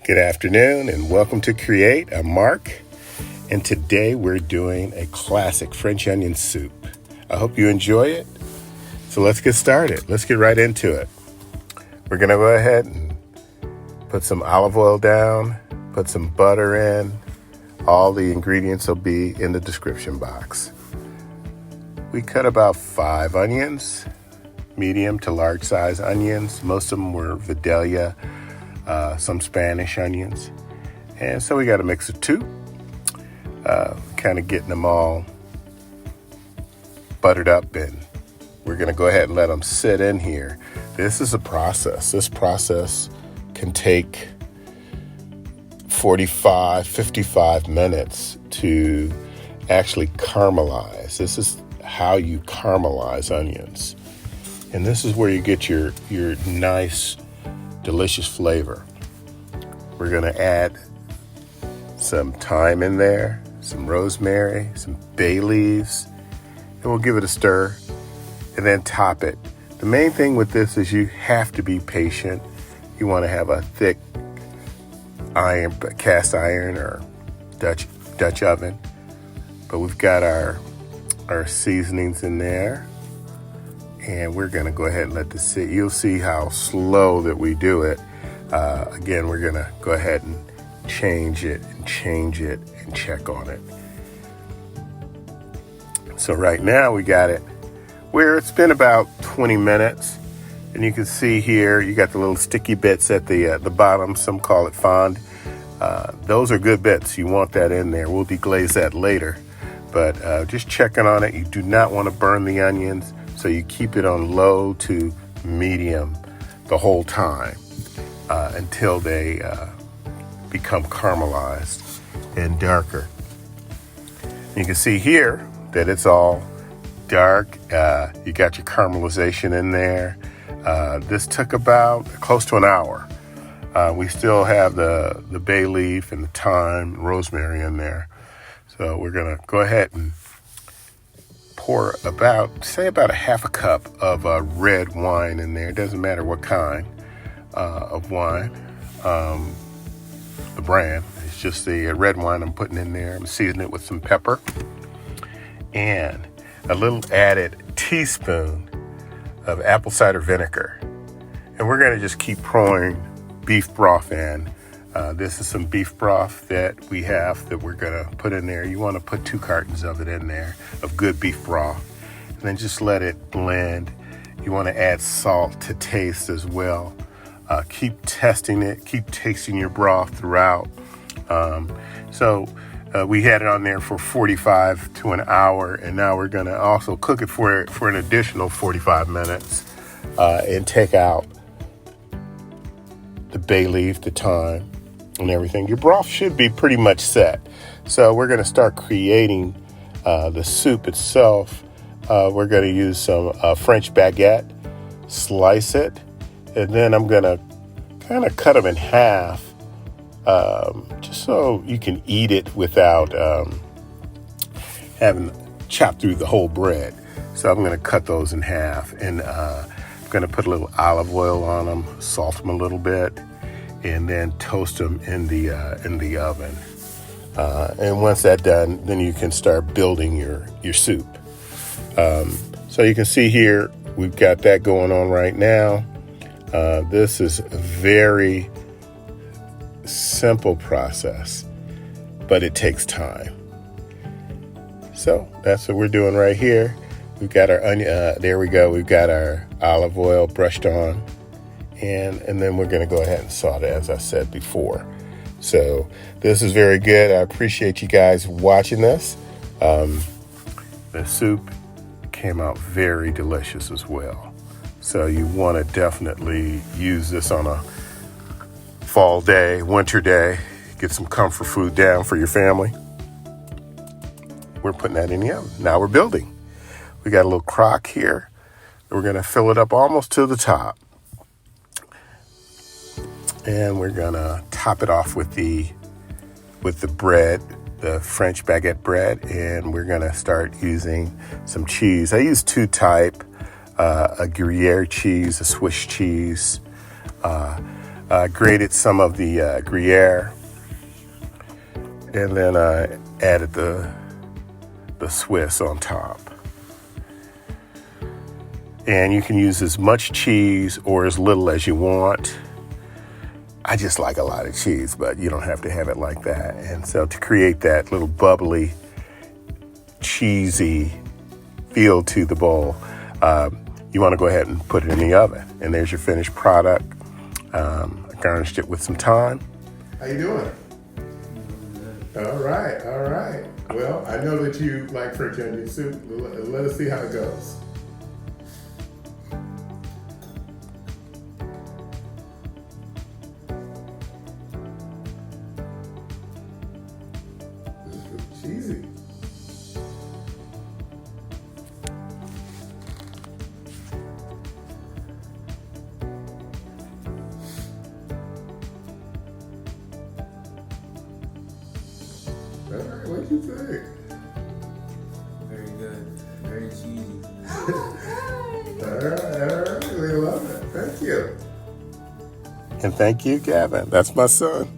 Good afternoon and welcome to Create. I'm Mark, and today we're doing a classic French onion soup. I hope you enjoy it. So let's get started. Let's get right into it. We're going to go ahead and put some olive oil down, put some butter in. All the ingredients will be in the description box. We cut about 5 onions, medium to large size onions. Most of them were Vidalia, some Spanish onions. And so we got a mix of 2, kind of getting them all buttered up, and we're going to go ahead and let them sit in here. This is a process. This process can take 45, 55 minutes to actually caramelize. This is how you caramelize onions. And this is where you get your nice, delicious flavor. We're going to add some thyme in there, some rosemary, some bay leaves, and we'll give it a stir and then top it. The main thing with this is you have to be patient. You want to have a thick cast iron or Dutch oven. But we've got our seasonings in there. And we're going to go ahead and let this sit. You'll see how slow that we do it. Again, we're going to go ahead and change it and check on it. So right now we got it where it's been about 20 minutes. And you can see here, you got the little sticky bits at the bottom. Some call it fond. Those are good bits. You want that in there. We'll deglaze that later. But just checking on it. You do not want to burn the onions. So you keep it on low to medium the whole time until they become caramelized and darker. You can see here that it's all dark. You got your caramelization in there. This took about close to an hour. We still have the bay leaf and the thyme, rosemary in there. So we're going to go ahead and pour about a half a cup of red wine in there. It doesn't matter what kind of wine, the brand. It's just the red wine I'm putting in there. I'm seasoning it with some pepper and a little added teaspoon of apple cider vinegar. And we're going to just keep pouring beef broth in. This is some beef broth that we have that we're going to put in there. You want to put 2 cartons of it in there, of good beef broth. And then just let it blend. You want to add salt to taste as well. Keep testing it. Keep tasting your broth throughout. We had it on there for 45 to an hour. And now we're going to also cook it for an additional 45 minutes and take out the bay leaf, the thyme, and everything. Your broth should be pretty much set. So we're going to start creating the soup itself. We're going to use some French baguette, slice it, and then I'm going to kind of cut them in half just so you can eat it without having chopped through the whole bread. So I'm going to cut those in half, and I'm going to put a little olive oil on them, salt them a little bit, and then toast them in the oven. And once that's done, then you can start building your soup. So you can see here, we've got that going on right now. This is a very simple process, but it takes time. So that's what we're doing right here. We've got our onion. There we go. We've got our olive oil brushed on. And then we're going to go ahead and saute, as I said before. So this is very good. I appreciate you guys watching this. The soup came out very delicious as well. So you want to definitely use this on a fall day, winter day. Get some comfort food down for your family. We're putting that in the oven. Now we're building. We got a little crock here. We're going to fill it up almost to the top. And we're going to top it off with the bread, the French baguette bread, and we're going to start using some cheese. I use 2 type, a gruyere cheese, a Swiss cheese, Grated some of the gruyere, and then added the Swiss on top. And you can use as much cheese or as little as you want. I just like a lot of cheese, but you don't have to have it like that. And so to create that little bubbly, cheesy feel to the bowl, you want to go ahead and put it in the oven. And there's your finished product. I garnished it with some thyme. How you doing? All right, all right. Well, I know that you like French onion soup. Let us see how it goes. Cheesy. All right, what you think? Very good. Very cheesy. All right, we love it. Thank you. And thank you, Gavin. That's my son.